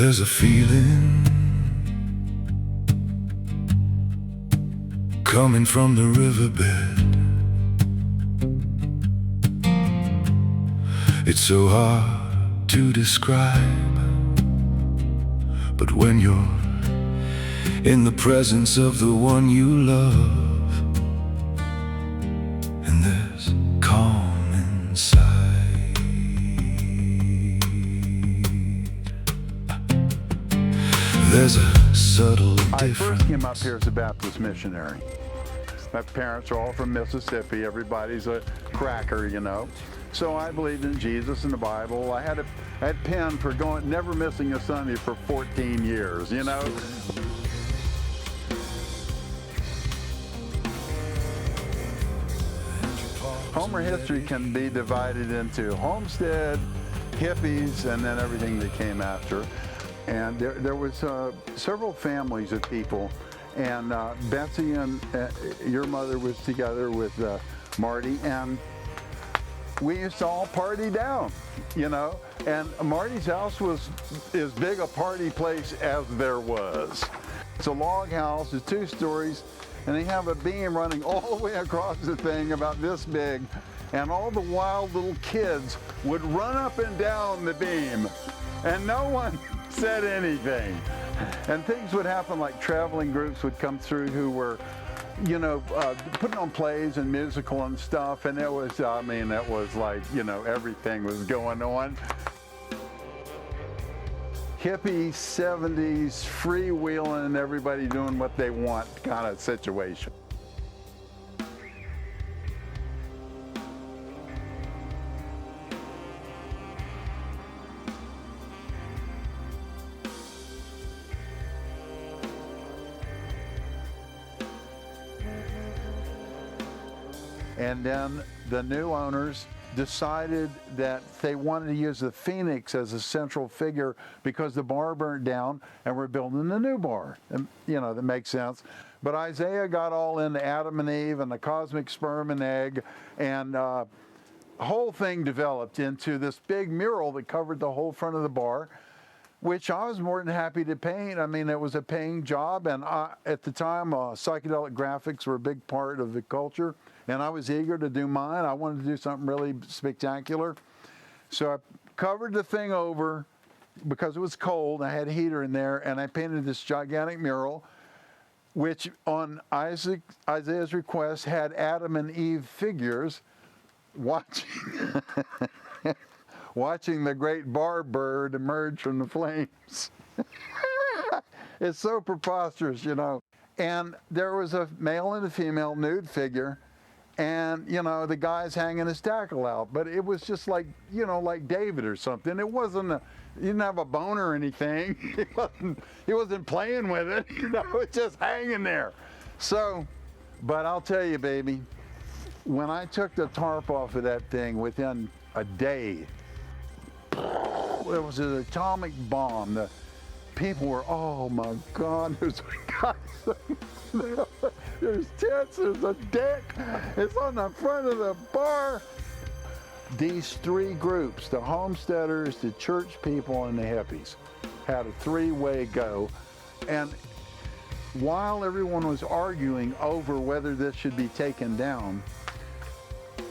There's a feeling coming from the riverbed. It's so hard to describe, but when you're in the presence of the one you love, and there's calm inside. There's a subtle difference. I first came up here as a Baptist missionary. My parents are all from Mississippi. Everybody's a cracker, you know. So I believed in Jesus and the Bible. I had pen for never missing a Sunday for 14 years, you know. Homer history can be divided into homestead, hippies, and then everything that came after. And there was several families of people, and Betsy and your mother was together with Marty, and we used to all party down, you know. And Marty's house was as big a party place as there was. It's a log house, it's 2 stories, and they have a beam running all the way across the thing about this big, and all the wild little kids would run up and down the beam, and no one said anything. And things would happen, like traveling groups would come through who were, you know, putting on plays and musical and stuff, and it was, I mean, it was like, you know, everything was going on. Hippie 70s, freewheeling, everybody doing what they want kind of situation. And then the new owners decided that they wanted to use the Phoenix as a central figure because the bar burnt down and we're building a new bar. And, you know, that makes sense. But Isaiah got all into Adam and Eve and the cosmic sperm and egg, and the whole thing developed into this big mural that covered the whole front of the bar, which I was more than happy to paint. I mean, it was a paying job, and at the time, psychedelic graphics were a big part of the culture, and I was eager to do mine. I wanted to do something really spectacular. So I covered the thing over because it was cold. I had a heater in there, and I painted this gigantic mural, which on Isaiah's request had Adam and Eve figures watching watching the great bar bird emerge from the flames. It's so preposterous, you know. And there was a male and a female nude figure, and, you know, the guy's hanging his tackle out. But it was just like, you know, like David or something. It wasn't he didn't have a bone or anything. He wasn't playing with it, you know, it's just hanging there. So, but I'll tell you, baby, when I took the tarp off of that thing within a day, it was an atomic bomb. The people were, oh my God, there's tents, there's a deck, it's on the front of the bar. These 3 groups, the homesteaders, the church people, and the hippies, had a 3-way go. And while everyone was arguing over whether this should be taken down,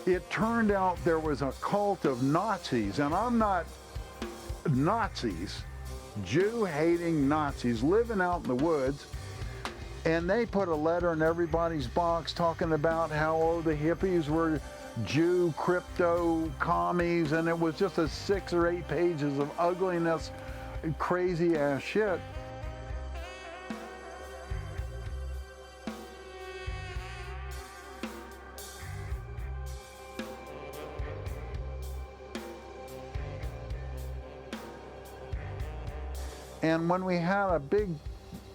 it turned out there was a cult of Nazis, and I'm not Nazis, Jew-hating Nazis living out in the woods, and they put a letter in everybody's box talking about how, the hippies were Jew crypto commies, and it was just 6 or 8 pages of ugliness, crazy ass shit. And when we had a big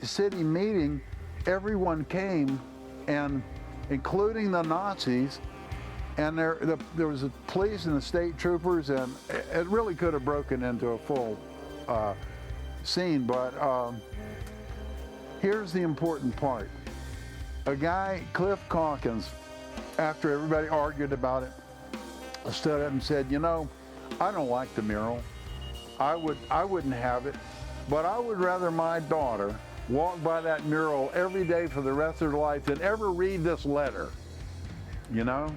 city meeting, everyone came, and including the Nazis, and there was the police and the state troopers, and it really could have broken into a full scene. But here's the important part. A guy, Cliff Calkins, after everybody argued about it, stood up and said, you know, I don't like the mural. I wouldn't have it. But I would rather my daughter walk by that mural every day for the rest of her life than ever read this letter, you know?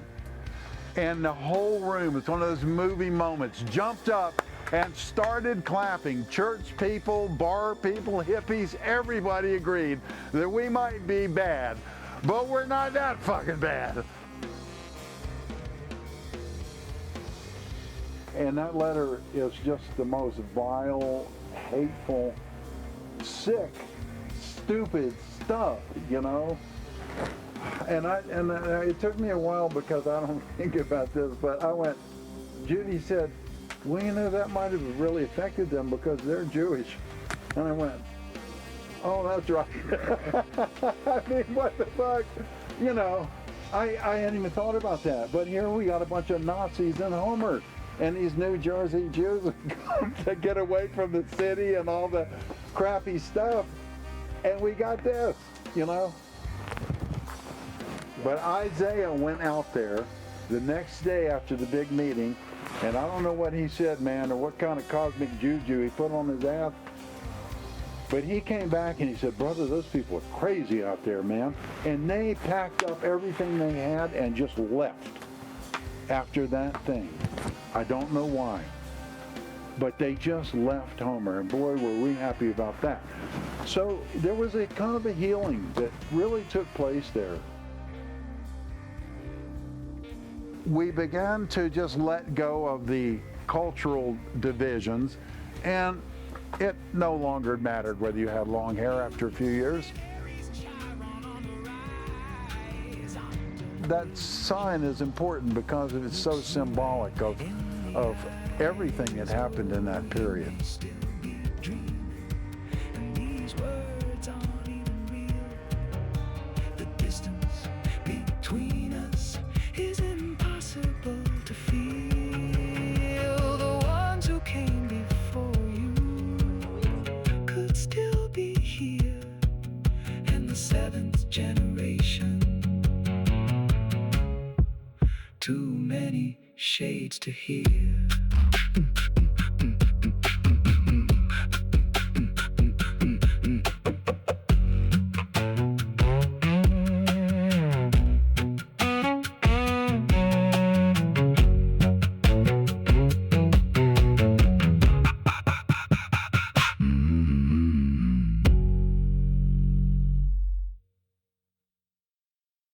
And the whole room, it's one of those movie moments, jumped up and started clapping. Church people, bar people, hippies, everybody agreed that we might be bad, but we're not that fucking bad. And that letter is just the most vile, hateful, sick, stupid stuff, you know? And it took me a while because I don't think about this, but I went, Judy said, well, you know, that might have really affected them because they're Jewish. And I went, oh, that's right. I mean, what the fuck? You know, I hadn't even thought about that. But here we got a bunch of Nazis in Homer. And these New Jersey Jews come to get away from the city and all the crappy stuff. And we got this, you know. But Isaiah went out there the next day after the big meeting, and I don't know what he said, man, or what kind of cosmic juju he put on his ass. But he came back and he said, brother, those people are crazy out there, man. And they packed up everything they had and just left after that thing. I don't know why. But they just left Homer, and boy, were we happy about that. So there was a kind of a healing that really took place there. We began to just let go of the cultural divisions, and it no longer mattered whether you had long hair after a few years. That sign is important because it's so symbolic of everything that happened in that period. Generation, too many shades to hear.